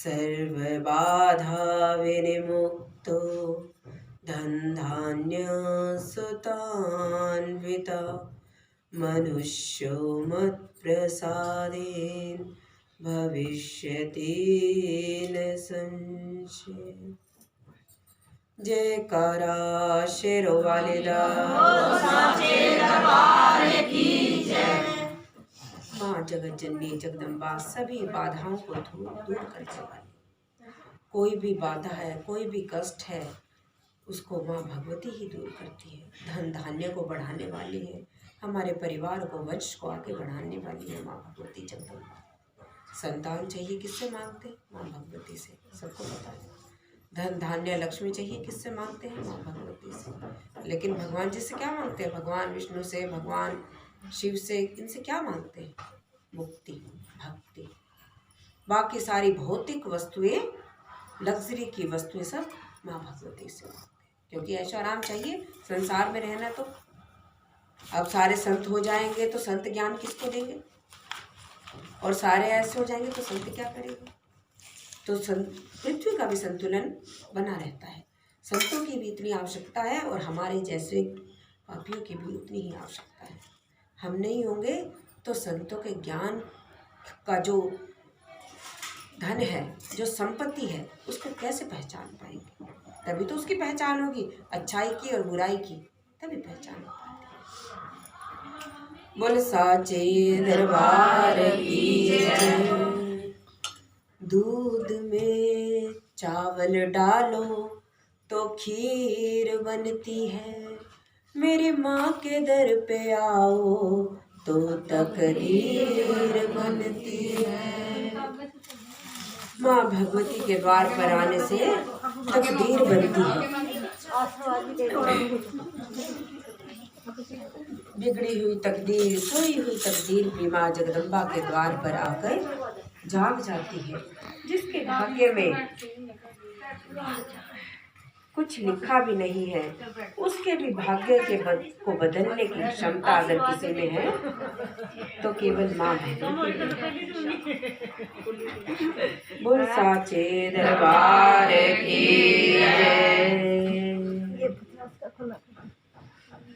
सर्वबाधा विनिमुक्तो धनधान्य सुतान्विता मनुष्यो मत्प्रसादेन भविष्यति न संशय। जयकारा शेरों वाले दा माँ जगत जननी जगदम्बा सभी बाधाओं को दूर करने वाली। कोई भी बाधा है, कोई भी कष्ट है, उसको माँ भगवती ही दूर करती है। धन धान्य को बढ़ाने वाली है, हमारे परिवार को वंश को आगे बढ़ाने वाली है माँ भगवती जगदम्बा। संतान चाहिए किससे मांगते हैं? माँ भगवती से, सबको पता है। धन धान्य लक्ष्मी चाहिए किससे मांगते हैं? माँ भगवती से। लेकिन भगवान जी से क्या मांगते हैं? भगवान विष्णु से, भगवान शिव से, इनसे क्या मांगते हैं? मुक्ति, भक्ति। बाकी सारी भौतिक वस्तुएं, लग्जरी की वस्तुएं सब माँ भगवती से मांगते हैं, क्योंकि ऐशो आराम चाहिए संसार में रहना। तो अब सारे संत हो जाएंगे तो संत ज्ञान किसको देंगे? और सारे ऐसे हो जाएंगे तो संत क्या करेंगे? तो पृथ्वी का भी संतुलन बना रहता है। संतों की भी इतनी आवश्यकता है और हमारे जैसे पापियों की भी उतनी ही आवश्यकता है। हम नहीं होंगे तो संतों के ज्ञान का जो धन है, जो संपत्ति है, उसको कैसे पहचान पाएंगे? तभी तो उसकी पहचान होगी, अच्छाई की और बुराई की, तभी पहचान हो पाती है। बोल साचे दरबार की जय। दूध में चावल डालो तो खीर बनती है, मेरी माँ के दर पे आओ तो तकदीर बनती है। माँ भगवती के द्वार पर आने से तकदीर बनती है। बिगड़ी हुई तकदीर, सोई हुई तकदीर भी माँ जगदम्बा के द्वार पर आकर जाग जाती है। जिसके भाग्य में कुछ लिखा भी नहीं है, उसके भी भाग्य को बदलने की क्षमता अगर किसी में है तो केवल माँ भगवती। बोल साचे दरबार की जय।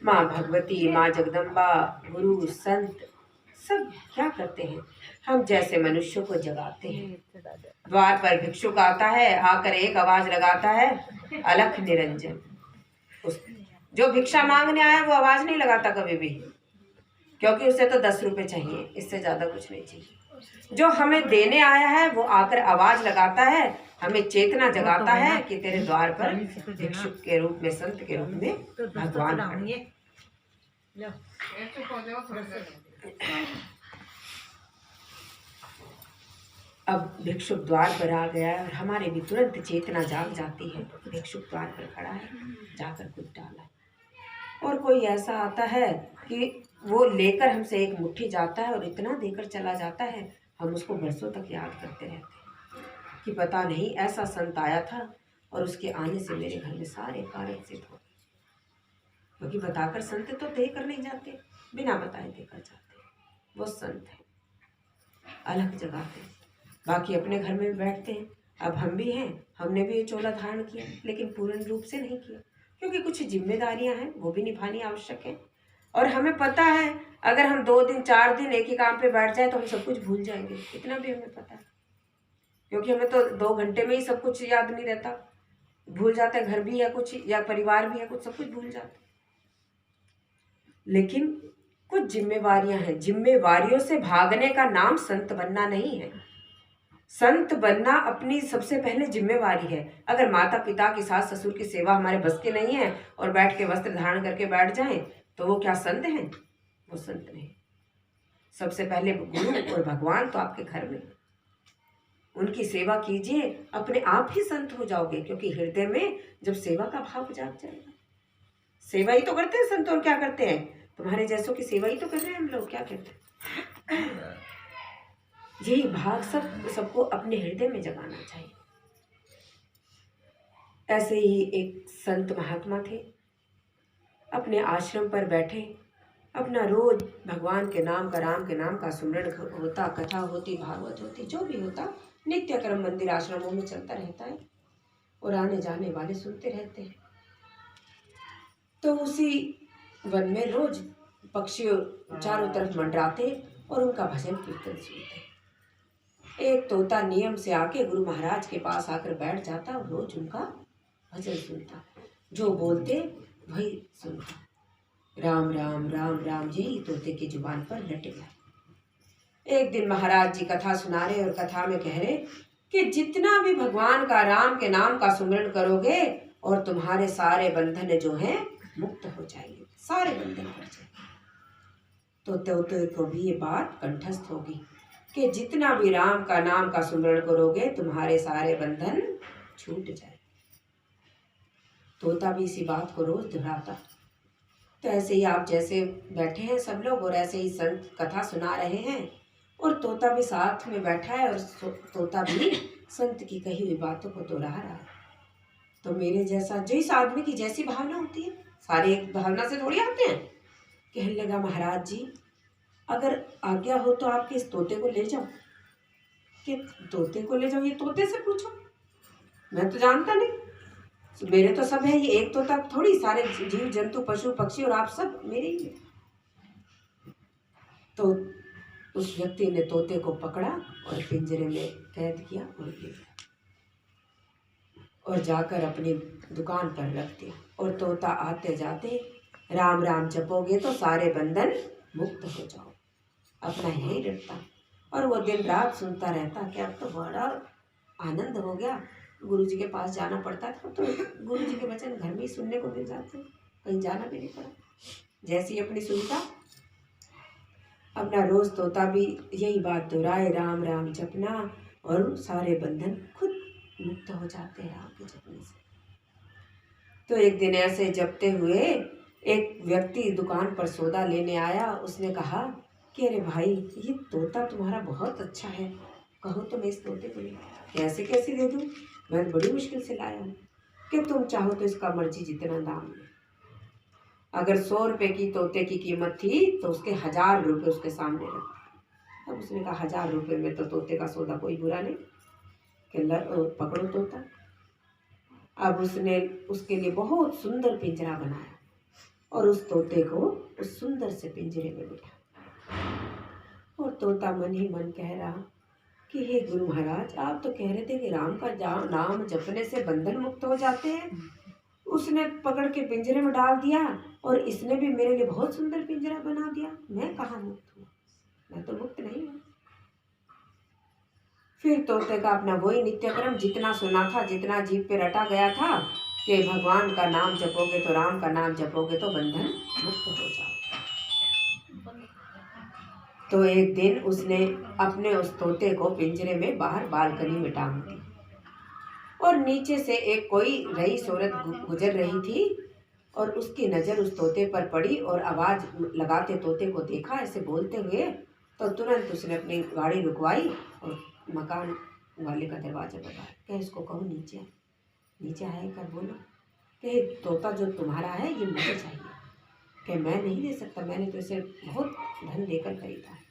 माँ भगवती, माँ जगदम्बा, गुरु, संत सब क्या करते हैं? हम जैसे मनुष्यों को जगाते हैं। द्वार पर भिक्षुक आता है, आकर एक आवाज लगाता है, अलख निरंजन। जो भिक्षा मांगने आया वो आवाज नहीं लगाता कभी भी, क्योंकि उसे तो 10 रुपए चाहिए, इससे ज्यादा कुछ नहीं चाहिए। जो हमें देने आया है वो आकर आवाज लगाता है, हमें चेतना जगाता है कि तेरे द्वार पर भिक्षुक के रूप में, संत के रूप में भगवान खड़े। अब भिक्षुक द्वार पर आ गया है और हमारे भी तुरंत चेतना जाग जाती है। भिक्षुक द्वार पर खड़ा है, जाकर कुछ डाला। और कोई ऐसा आता है कि वो लेकर हमसे एक मुट्ठी जाता है और इतना देकर चला जाता है, हम उसको बरसों तक याद करते रहते हैं कि पता नहीं ऐसा संत आया था और उसके आने से मेरे घर में सारे कार्य सिद्ध हो गए। क्योंकि बताकर संत तो देकर नहीं जाते, बिना बताए देकर जाते। वो संत है, अलग जगाते हैं। बाकी अपने घर में भी बैठते हैं। अब हम भी हैं, हमने भी ये चोला धारण किया, लेकिन पूर्ण रूप से नहीं किया, क्योंकि कुछ जिम्मेदारियां हैं, वो भी निभानी आवश्यक है। और हमें पता है अगर हम 2 दिन 4 दिन एक ही काम पे बैठ जाए तो हम सब कुछ भूल जाएंगे, इतना भी हमें पता है। क्योंकि हमें तो 2 घंटे में ही सब कुछ याद नहीं रहता, भूल जाते हैं। घर भी है कुछ या परिवार भी है कुछ, सब कुछ भूल जाते। लेकिन कुछ जिम्मेवारियां हैं, जिम्मेवारियों से भागने का नाम संत बनना नहीं है। संत बनना अपनी सबसे पहले जिम्मेवारी है। अगर माता पिता की, सास ससुर की सेवा हमारे बस की नहीं है और बैठ के वस्त्र धारण करके बैठ जाएं तो वो क्या संत हैं? वो संत नहीं। सबसे पहले गुरु और भगवान तो आपके घर में, उनकी सेवा कीजिए, अपने आप ही संत हो जाओगे। क्योंकि हृदय में जब सेवा का भाव जाग जाएगा, सेवा ही तो करते हैं संत, और क्या करते हैं? तुम्हारे जैसों की सेवा ही तो कर रहे हैं हम लोग, क्या कहते हैं? यही भाग सबको अपने हृदय में जगाना चाहिए। ऐसे ही एक संत महात्मा थे, अपने आश्रम पर बैठे, अपना रोज भगवान के नाम का, राम के नाम का सुमरण होता, कथा होती, भागवत होती, जो भी होता, नित्य क्रम मंदिर आश्रमों में चलता रहता है और आने जाने वाले सुनते रहते हैं। तो उसी वन में रोज पक्षी चारों तरफ मंडराते और उनका भजन कीर्तन सुनते। एक तोता नियम से आके गुरु महाराज के पास आकर बैठ जाता और रोज उनका भजन सुनता, जो बोलते वही सुनता। राम राम राम राम यही तोते की जुबान पर रट गया। एक दिन महाराज जी कथा सुना रहे और कथा में कह रहे कि जितना भी भगवान का राम के नाम का सुमिरन करोगे और तुम्हारे सारे बंधन जो हैं मुक्त हो जाएंगे, सारे बंधन कट जाएंगे। तो तोते को भी ये बात कंठस्थ होगी कि जितना भी राम का नाम का सुमिरन करोगे तुम्हारे सारे बंधन छूट जाए। तोता भी इसी बात को रोज दोहराता। तो ऐसे ही आप जैसे बैठे हैं सब लोग और ऐसे ही संत कथा सुना रहे हैं और तोता भी साथ में बैठा है और तोता भी संत की कही हुई बातों को दोहरा रहा है। तो मेरे जैसा जिस आदमी की जैसी भावना होती है, सारे एक भावना से थोड़ी आते हैं। कहने लगा महाराज जी अगर आज्ञा हो तो आपके इस तोते को ले जाओ। कि तोते को ले जाओ, ये तोते से पूछो, मैं तो जानता नहीं, मेरे तो सब है, ये एक तोता थोड़ी, सारे जीव जंतु पशु पक्षी और आप सब मेरे ही हैं। तो उस व्यक्ति ने तोते को पकड़ा और पिंजरे में कैद किया और ले गया और जाकर अपनी दुकान पर रख दिया। और तोता आते जाते राम राम जपोगे तो सारे बंधन मुक्त हो जाओ, अपना यही रटता। और वो दिन रात सुनता रहता कि अब तो बड़ा आनंद हो गया, गुरु जी के पास जाना पड़ता था तो गुरु जी के वचन घर में ही सुनने को मिल जाते, कहीं जाना भी नहीं पड़ा। जैसी अपनी सुनता अपना रोज तोता भी यही बात दोहराए, राम राम जपना और सारे बंधन खुद मुक्त हो जाते हैं राम के जपने से। तो एक दिन ऐसे जपते हुए एक व्यक्ति दुकान पर सौदा लेने आया। उसने कहा कि अरे भाई ये तोता तुम्हारा बहुत अच्छा है, कहो तो मैं इस तोते को ले। कैसे कैसे दे दूँ, मैं बड़ी मुश्किल से लाया हूँ। कि तुम चाहो तो इसका मर्जी जितना दाम है। अगर 100 रुपये की तोते की कीमत थी तो उसके 1000 रुपये उसके सामने रखे। अब उसने कहा 1000 रुपये में तो तोते का सौदा कोई बुरा नहीं, कि पकड़ो तोता। अब उसने उसके लिए बहुत सुंदर पिंजरा बनाया और उस तोते को उस सुंदर से पिंजरे में बिठा। और तोता मन ही मन कह रहा कि हे गुरु महाराज आप तो कह रहे थे कि राम का नाम जपने से बंधन मुक्त हो जाते हैं, उसने पकड़ के पिंजरे में डाल दिया और इसने भी मेरे लिए बहुत सुंदर पिंजरा बना दिया, मैं कहाँ मुक्त हूँ, मैं तो मुक्त नहीं हूँ। फिर तोते का अपना वही नित्यक्रम जितना सुना था, जितना जीभ पे रटा गया था कि भगवान का नाम जपोगे तो राम का नाम जपोगे तो बंधन मुक्त हो जाओ। तो एक दिन उसने अपने उस तोते को पिंजरे में बाहर बालकनी में टांग दी और नीचे से एक कोई रईस औरत गुजर रही थी और उसकी नज़र उस तोते पर पड़ी और आवाज़ लगाते तोते को देखा ऐसे बोलते हुए। तो तुरंत उसने अपनी गाड़ी रुकवाई और मकान वाले का दरवाज़ा बताया कि इसको कहो नीचे आए। नीचे आए कर बोलो कि तोता जो तुम्हारा है ये मुझे चाहिए। कि मैं नहीं दे सकता, मैंने तो इसे बहुत धन देकर खरीदा है।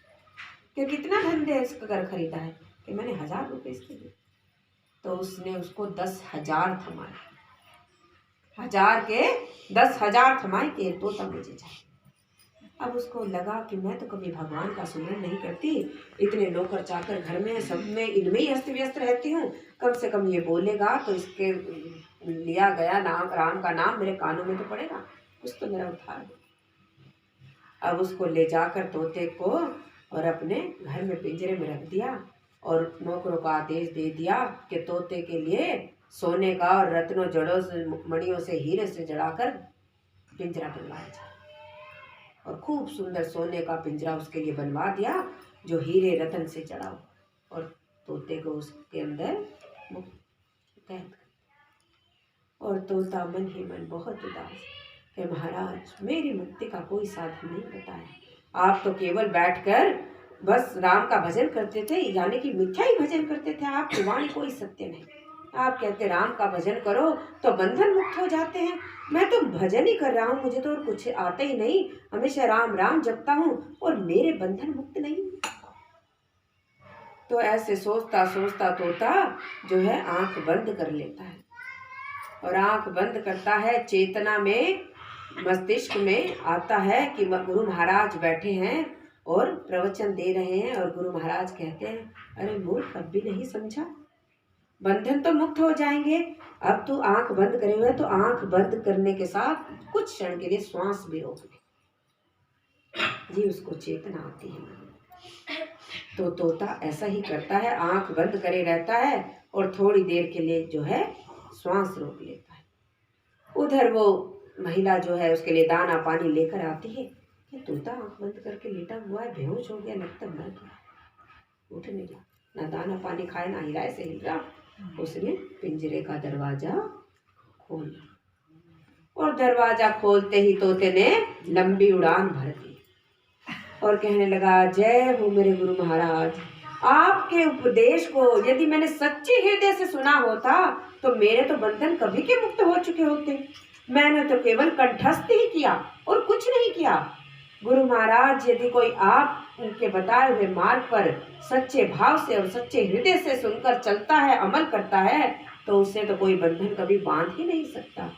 कि कितना धन दे इसका घर खरीदा है? कि मैंने 1000 रुपये इसके दिए। तो उसने उसको 10,000 थमाए, 1000 के 10,000 थमाए कि तोता मुझे चाहिए। अब उसको लगा कि मैं तो कभी भगवान का सुमिरन नहीं करती, इतने नौकर चाकर घर में सब में इनमें ही अस्त व्यस्त रहती हूँ, कम से कम ये बोलेगा तो इसके लिया गया नाम राम का नाम मेरे कानों में तो पड़ेगा, कुछ तो मेरा उद्धार हो। अब उसको ले जाकर तोते को और अपने घर में पिंजरे में रख दिया और नौकरों का आदेश दे दिया कि तोते के लिए सोने का और रत्नों जड़ों से मणियों से हीरे से जड़ाकर पिंजरा बनवाया जाए। और खूब सुंदर सोने का पिंजरा उसके लिए बनवा दिया जो हीरे रतन से जड़ा हो और तोते को उसके अंदर कैद। और तोता मन ही मन बहुत उदास कि महाराज मेरी मुक्ति का कोई साधन नहीं बताया, आप तो केवल बैठकर बस राम का भजन करते थे, यानी कि मिथ्या ही भजन करते थे, आपकी वाणी कोई सत्य नहीं। आप कहते राम का भजन करो तो बंधन मुक्त हो जाते हैं, मैं तो भजन ही कर रहा हूँ, मुझे तो और कुछ आता ही नहीं, हमेशा राम राम जपता हूँ और मेरे बंधन मुक्त नहीं। तो ऐसे सोचता सोचता तोता जो है आंख बंद कर लेता है और आंख बंद करता है। चेतना में, मस्तिष्क में आता है कि गुरु महाराज बैठे हैं और प्रवचन दे रहे हैं और गुरु महाराज कहते हैं, अरे मूर्ख, अब भी नहीं समझा, बंधन तो मुक्त हो जाएंगे, अब तू आंख बंद करे हुए। तो आंख बंद करने के साथ कुछ क्षण के लिए श्वास भी रोक ले जी, उसको चेतना आती है। तो तोता ऐसा ही करता है, आंख बंद करे रहता है और थोड़ी देर के लिए जो है श्वास रोक लेता है। उधर वो महिला जो है उसके लिए दाना पानी लेकर आती है कि तोता आंख बंद करके लेटा हुआ है, बेहोश हो गया, लगता मर गया, उठ नहीं रहा, ना दाना पानी खाए, ना हिलाए से हिल रहा। उसने पिंजरे का दरवाजा खोला और दरवाजा खोलते ही तोते ने लंबी उड़ान भर दी और कहने लगा, जय हो मेरे गुरु महाराज, आपके उपदेश को यदि मैंने सच्चे हृदय से सुना होता तो मेरे तो बंधन कभी के मुक्त हो चुके होते। मैंने तो केवल कंठस्थ ही किया और कुछ नहीं किया। गुरु महाराज, यदि कोई आप उनके बताए हुए मार्ग पर सच्चे भाव से और सच्चे हृदय से सुनकर चलता है, अमल करता है, तो उसे तो कोई बंधन कभी बांध ही नहीं सकता।